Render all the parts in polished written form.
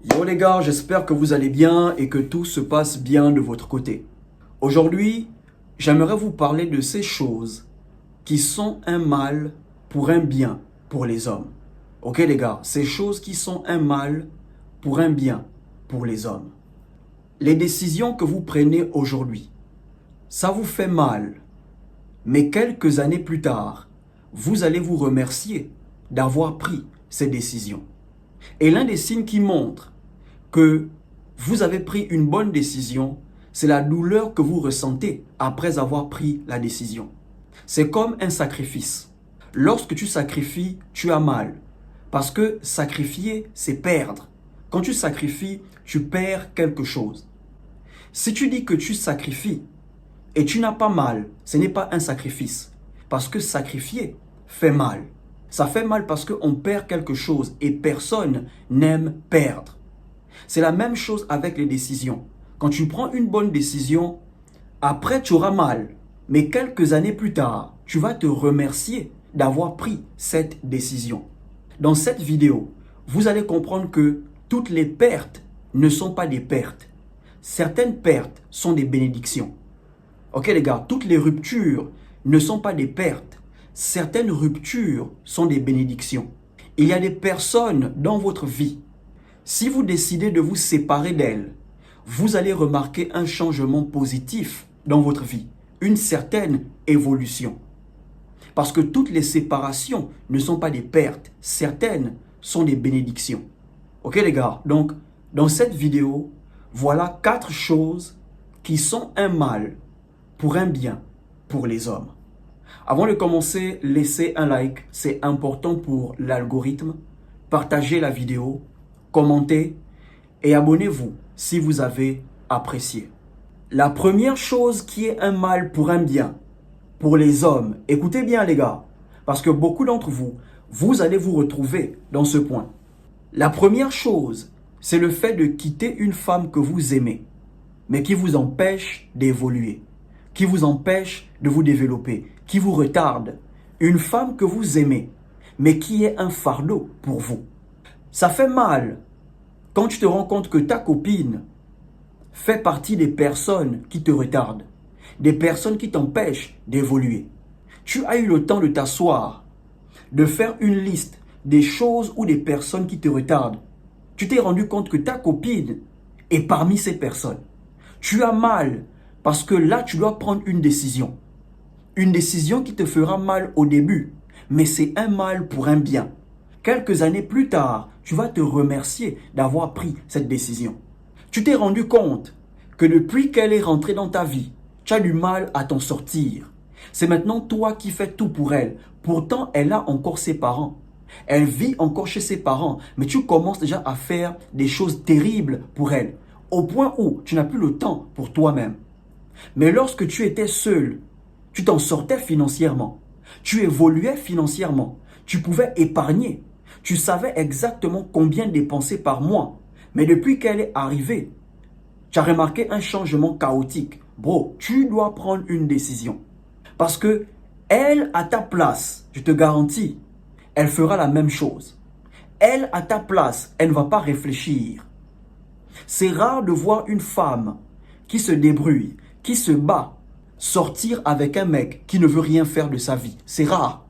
Yo les gars, j'espère que vous allez bien et que tout se passe bien de votre côté. Aujourd'hui, j'aimerais vous parler de ces choses qui sont un mal pour un bien pour les hommes. Ok les gars, ces choses qui sont un mal pour un bien pour les hommes. Les décisions que vous prenez aujourd'hui, ça vous fait mal, mais quelques années plus tard, vous allez vous remercier d'avoir pris ces décisions. Et l'un des signes qui montre que vous avez pris une bonne décision, c'est la douleur que vous ressentez après avoir pris la décision. C'est comme un sacrifice. Lorsque tu sacrifies, tu as mal. Parce que sacrifier, c'est perdre. Quand tu sacrifies, tu perds quelque chose. Si tu dis que tu sacrifies et tu n'as pas mal, ce n'est pas un sacrifice. Parce que sacrifier fait mal. Ça fait mal parce qu'on perd quelque chose et personne n'aime perdre. C'est la même chose avec les décisions. Quand tu prends une bonne décision, après tu auras mal. Mais quelques années plus tard, tu vas te remercier d'avoir pris cette décision. Dans cette vidéo, vous allez comprendre que toutes les pertes ne sont pas des pertes. Certaines pertes sont des bénédictions. Ok les gars, toutes les ruptures ne sont pas des pertes. Certaines ruptures sont des bénédictions. Il y a des personnes dans votre vie. Si vous décidez de vous séparer d'elles, vous allez remarquer un changement positif dans votre vie, une certaine évolution. Parce que toutes les séparations ne sont pas des pertes, certaines sont des bénédictions. Ok les gars, donc dans cette vidéo, voilà 4 choses qui sont un mal pour un bien pour les hommes. Avant de commencer, laissez un like, c'est important pour l'algorithme. Partagez la vidéo, commentez et abonnez-vous si vous avez apprécié. La première chose qui est un mal pour un bien, pour les hommes, écoutez bien les gars, parce que beaucoup d'entre vous, vous allez vous retrouver dans ce point. La première chose, c'est le fait de quitter une femme que vous aimez, mais qui vous empêche d'évoluer, qui vous empêche de vous développer, qui vous retarde. Une femme que vous aimez, mais qui est un fardeau pour vous. Ça fait mal quand tu te rends compte que ta copine fait partie des personnes qui te retardent, des personnes qui t'empêchent d'évoluer. Tu as eu le temps de t'asseoir, de faire une liste des choses ou des personnes qui te retardent. Tu t'es rendu compte que ta copine est parmi ces personnes. Tu as mal parce que là, tu dois prendre une décision. Une décision qui te fera mal au début, mais c'est un mal pour un bien. Quelques années plus tard, tu vas te remercier d'avoir pris cette décision. Tu t'es rendu compte que depuis qu'elle est rentrée dans ta vie, tu as du mal à t'en sortir. C'est maintenant toi qui fais tout pour elle. Pourtant, elle a encore ses parents. Elle vit encore chez ses parents, mais tu commences déjà à faire des choses terribles pour elle, au point où tu n'as plus le temps pour toi-même. Mais lorsque tu étais seul, tu t'en sortais financièrement. Tu évoluais financièrement. Tu pouvais épargner. Tu savais exactement combien dépenser par mois. Mais depuis qu'elle est arrivée, tu as remarqué un changement chaotique. Bro, tu dois prendre une décision. Parce que elle, à ta place, je te garantis, elle fera la même chose. Elle, à ta place, elle ne va pas réfléchir. C'est rare de voir une femme qui se débrouille, qui se bat, sortir avec un mec qui ne veut rien faire de sa vie. C'est rare.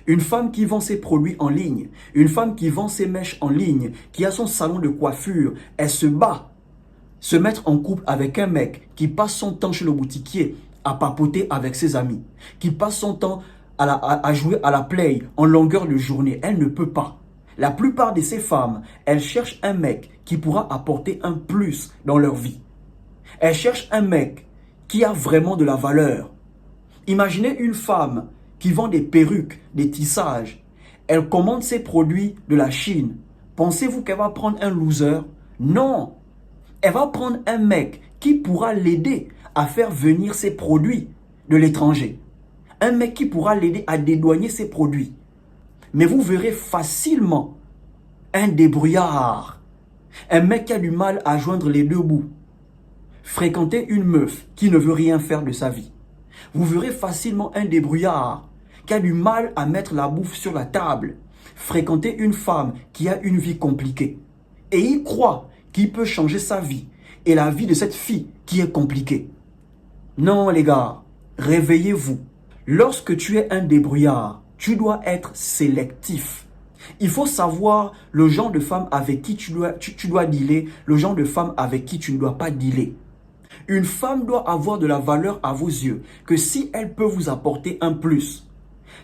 Une femme qui vend ses produits en ligne, une femme qui vend ses mèches en ligne, qui a son salon de coiffure, elle se bat. Se mettre en couple avec un mec qui passe son temps chez le boutiquier à papoter avec ses amis, qui passe son temps à jouer à la play en longueur de journée, elle ne peut pas. La plupart de ces femmes, elles cherchent un mec qui pourra apporter un plus dans leur vie. Elles cherchent un mec qui a vraiment de la valeur. Imaginez une femme qui vend des perruques, des tissages. Elle commande ses produits de la Chine. Pensez-vous qu'elle va prendre un loser? Non. Elle va prendre un mec qui pourra l'aider à faire venir ses produits de l'étranger. Un mec qui pourra l'aider à dédouaner ses produits. Mais vous verrez facilement un débrouillard. Un mec qui a du mal à joindre les deux bouts. Fréquenter une meuf qui ne veut rien faire de sa vie. Vous verrez facilement un débrouillard qui a du mal à mettre la bouffe sur la table. Fréquenter une femme qui a une vie compliquée. Et il croit qu'il peut changer sa vie et la vie de cette fille qui est compliquée. Non les gars, réveillez-vous. Lorsque tu es un débrouillard, tu dois être sélectif. Il faut savoir le genre de femme avec qui tu dois dealer, le genre de femme avec qui tu ne dois pas dealer. Une femme doit avoir de la valeur à vos yeux, que si elle peut vous apporter un plus.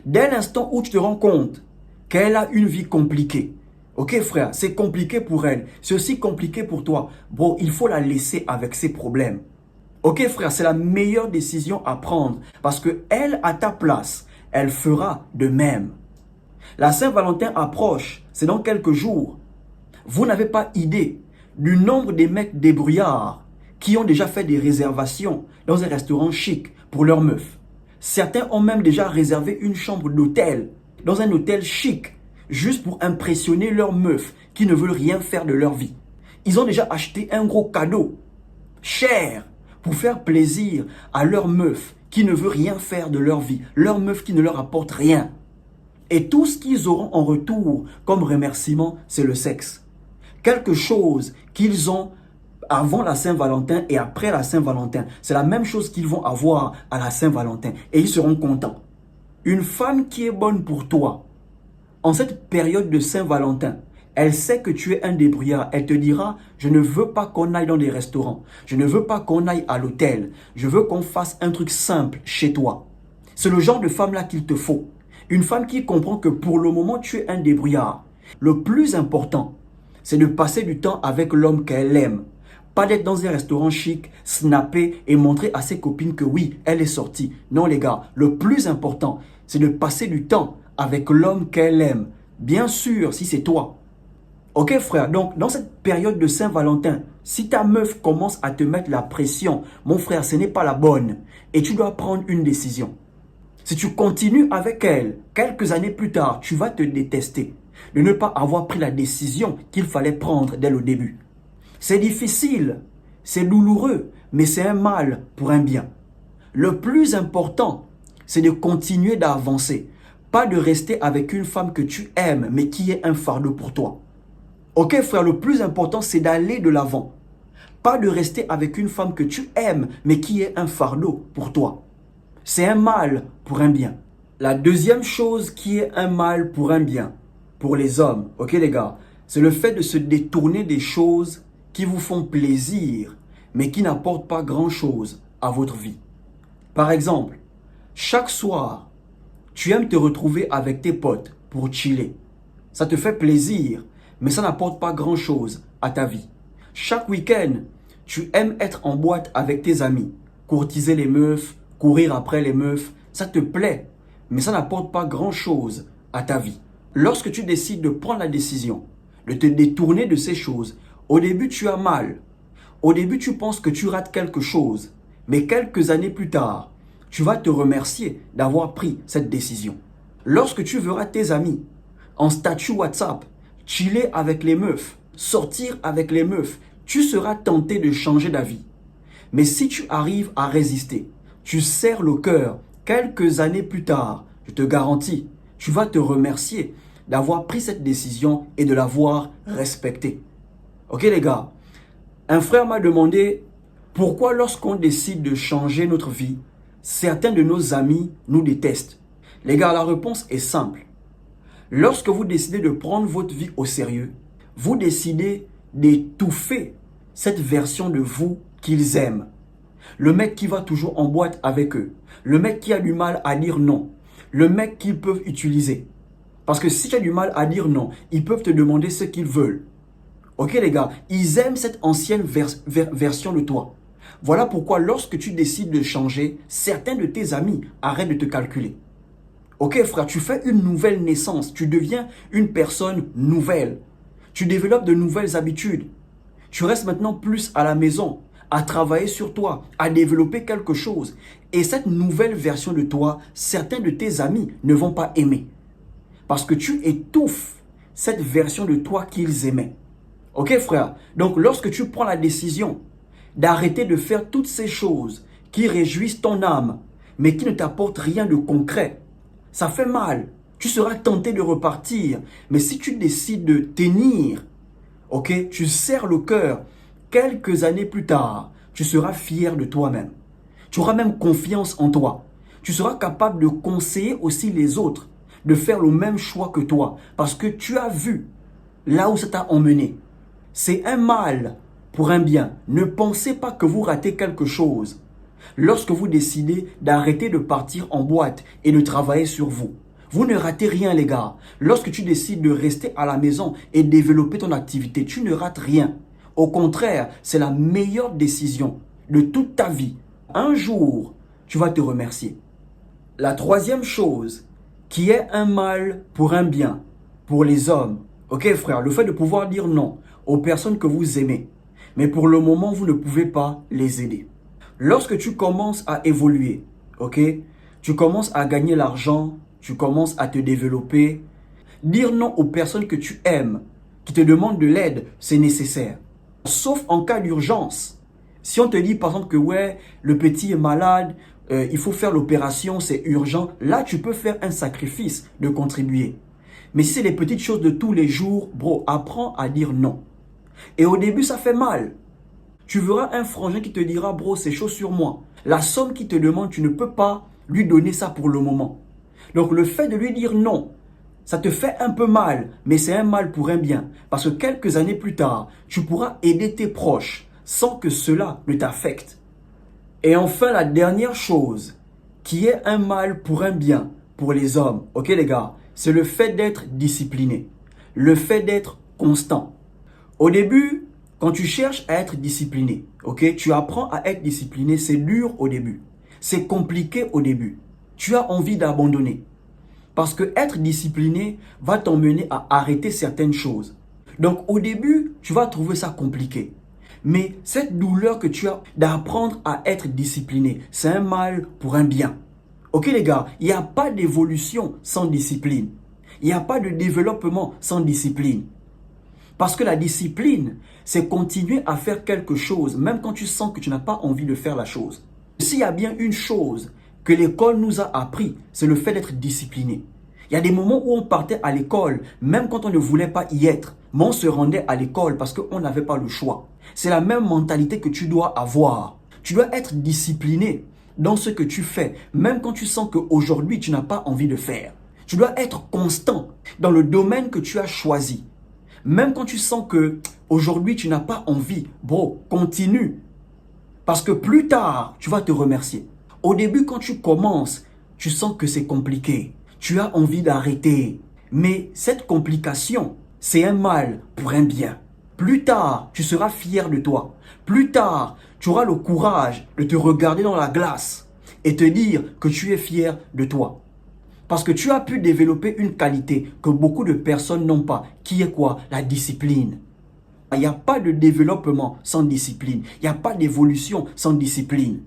Dès l'instant où tu te rends compte qu'elle a une vie compliquée, ok frère, c'est compliqué pour elle, c'est aussi compliqué pour toi. Bro, il faut la laisser avec ses problèmes. Ok frère, c'est la meilleure décision à prendre parce que elle, à ta place, elle fera de même. La Saint-Valentin approche, c'est dans quelques jours. Vous n'avez pas idée du nombre des mecs débrouillards qui ont déjà fait des réservations dans un restaurant chic pour leur meuf. Certains ont même déjà réservé une chambre d'hôtel dans un hôtel chic juste pour impressionner leur meuf qui ne veulent rien faire de leur vie. Ils ont déjà acheté un gros cadeau cher pour faire plaisir à leur meuf qui ne veut rien faire de leur vie, leur meuf qui ne leur apporte rien. Et tout ce qu'ils auront en retour comme remerciement, c'est le sexe. Quelque chose qu'ils ont avant la Saint-Valentin et après la Saint-Valentin. C'est la même chose qu'ils vont avoir à la Saint-Valentin. Et ils seront contents. Une femme qui est bonne pour toi, en cette période de Saint-Valentin, elle sait que tu es un débrouillard. Elle te dira, je ne veux pas qu'on aille dans des restaurants. Je ne veux pas qu'on aille à l'hôtel. Je veux qu'on fasse un truc simple chez toi. C'est le genre de femme-là qu'il te faut. Une femme qui comprend que pour le moment, tu es un débrouillard. Le plus important, c'est de passer du temps avec l'homme qu'elle aime. Pas d'être dans un restaurant chic, snapper et montrer à ses copines que oui, elle est sortie. Non les gars, le plus important, c'est de passer du temps avec l'homme qu'elle aime. Bien sûr, si c'est toi. Ok frère, donc dans cette période de Saint-Valentin, si ta meuf commence à te mettre la pression, mon frère, ce n'est pas la bonne. Et tu dois prendre une décision. Si tu continues avec elle, quelques années plus tard, tu vas te détester de ne pas avoir pris la décision qu'il fallait prendre dès le début. C'est difficile, c'est douloureux, mais c'est un mal pour un bien. Le plus important, c'est de continuer d'avancer, pas de rester avec une femme que tu aimes, mais qui est un fardeau pour toi. Ok frère, le plus important, c'est d'aller de l'avant. Pas de rester avec une femme que tu aimes, mais qui est un fardeau pour toi. C'est un mal pour un bien. La deuxième chose qui est un mal pour un bien, pour les hommes, ok les gars, c'est le fait de se détourner des choses qui vous font plaisir, mais qui n'apportent pas grand-chose à votre vie. Par exemple, chaque soir, tu aimes te retrouver avec tes potes pour chiller. Ça te fait plaisir, mais ça n'apporte pas grand-chose à ta vie. Chaque week-end, tu aimes être en boîte avec tes amis, courtiser les meufs, courir après les meufs, ça te plaît, mais ça n'apporte pas grand-chose à ta vie. Lorsque tu décides de prendre la décision, de te détourner de ces choses, au début tu as mal. Au début tu penses que tu rates quelque chose, mais quelques années plus tard, tu vas te remercier d'avoir pris cette décision. Lorsque tu verras tes amis en statut WhatsApp, chiller avec les meufs, sortir avec les meufs, tu seras tenté de changer d'avis. Mais si tu arrives à résister, tu serres le cœur, quelques années plus tard, je te garantis, tu vas te remercier d'avoir pris cette décision et de l'avoir respectée. Ok les gars, un frère m'a demandé pourquoi lorsqu'on décide de changer notre vie, certains de nos amis nous détestent. Les gars, la réponse est simple. Lorsque vous décidez de prendre votre vie au sérieux, vous décidez d'étouffer cette version de vous qu'ils aiment. Le mec qui va toujours en boîte avec eux. Le mec qui a du mal à dire non. Le mec qu'ils peuvent utiliser. Parce que si tu as du mal à dire non, ils peuvent te demander ce qu'ils veulent. Ok les gars, ils aiment cette ancienne version de toi. Voilà pourquoi lorsque tu décides de changer, certains de tes amis arrêtent de te calculer. Ok frère, tu fais une nouvelle naissance, tu deviens une personne nouvelle. Tu développes de nouvelles habitudes. Tu restes maintenant plus à la maison, à travailler sur toi, à développer quelque chose. Et cette nouvelle version de toi, certains de tes amis ne vont pas aimer. Parce que tu étouffes cette version de toi qu'ils aimaient. Ok frère? Donc lorsque tu prends la décision d'arrêter de faire toutes ces choses qui réjouissent ton âme, mais qui ne t'apportent rien de concret, ça fait mal. Tu seras tenté de repartir. Mais si tu décides de tenir, ok, tu serres le cœur, quelques années plus tard, tu seras fier de toi-même. Tu auras même confiance en toi. Tu seras capable de conseiller aussi les autres, de faire le même choix que toi, parce que tu as vu là où ça t'a emmené. C'est un mal pour un bien. Ne pensez pas que vous ratez quelque chose lorsque vous décidez d'arrêter de partir en boîte et de travailler sur vous. Vous ne ratez rien, les gars. Lorsque tu décides de rester à la maison et développer ton activité, tu ne rates rien. Au contraire, c'est la meilleure décision de toute ta vie. Un jour, tu vas te remercier. La troisième chose, qui est un mal pour un bien, pour les hommes. Ok frère, le fait de pouvoir dire non aux personnes que vous aimez. Mais pour le moment, vous ne pouvez pas les aider. Lorsque tu commences à évoluer, ok, tu commences à gagner l'argent, tu commences à te développer, dire non aux personnes que tu aimes, qui te demandent de l'aide, c'est nécessaire. Sauf en cas d'urgence. Si on te dit par exemple que ouais, le petit est malade, il faut faire l'opération, c'est urgent, là tu peux faire un sacrifice de contribuer. Mais si c'est les petites choses de tous les jours, bro, apprends à dire non. Et au début, ça fait mal. Tu verras un frangin qui te dira, bro, c'est chaud sur moi. La somme qu'il te demande, tu ne peux pas lui donner ça pour le moment. Donc le fait de lui dire non, ça te fait un peu mal, mais c'est un mal pour un bien. Parce que quelques années plus tard, tu pourras aider tes proches sans que cela ne t'affecte. Et enfin, la dernière chose, qui est un mal pour un bien, pour les hommes, ok les gars, c'est le fait d'être discipliné, le fait d'être constant. Au début, quand tu cherches à être discipliné, ok, tu apprends à être discipliné, c'est dur au début, c'est compliqué au début. Tu as envie d'abandonner. Parce que être discipliné va t'emmener à arrêter certaines choses. Donc au début, tu vas trouver ça compliqué. Mais cette douleur que tu as d'apprendre à être discipliné, c'est un mal pour un bien. Ok les gars, il n'y a pas d'évolution sans discipline. Il n'y a pas de développement sans discipline. Parce que la discipline, c'est continuer à faire quelque chose, même quand tu sens que tu n'as pas envie de faire la chose. S'il y a bien une chose que l'école nous a appris, c'est le fait d'être discipliné. Il y a des moments où on partait à l'école, même quand on ne voulait pas y être, mais on se rendait à l'école parce qu'on n'avait pas le choix. C'est la même mentalité que tu dois avoir. Tu dois être discipliné dans ce que tu fais, même quand tu sens qu'aujourd'hui tu n'as pas envie de faire. Tu dois être constant dans le domaine que tu as choisi. Même quand tu sens que aujourd'hui tu n'as pas envie, bro, continue. Parce que plus tard, tu vas te remercier. Au début, quand tu commences, tu sens que c'est compliqué. Tu as envie d'arrêter. Mais cette complication, c'est un mal pour un bien. Plus tard, tu seras fier de toi. Plus tard, tu auras le courage de te regarder dans la glace et te dire que tu es fier de toi. Parce que tu as pu développer une qualité que beaucoup de personnes n'ont pas. Qui est quoi? La discipline. Il n'y a pas de développement sans discipline. Il n'y a pas d'évolution sans discipline.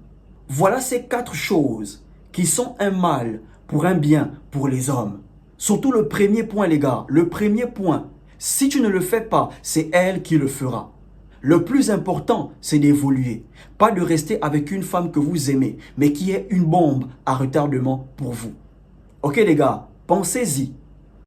Voilà ces 4 choses qui sont un mal pour un bien pour les hommes. Surtout le premier point, les gars. Le premier point, si tu ne le fais pas, c'est elle qui le fera. Le plus important, c'est d'évoluer. Pas de rester avec une femme que vous aimez, mais qui est une bombe à retardement pour vous. Ok les gars, pensez-y.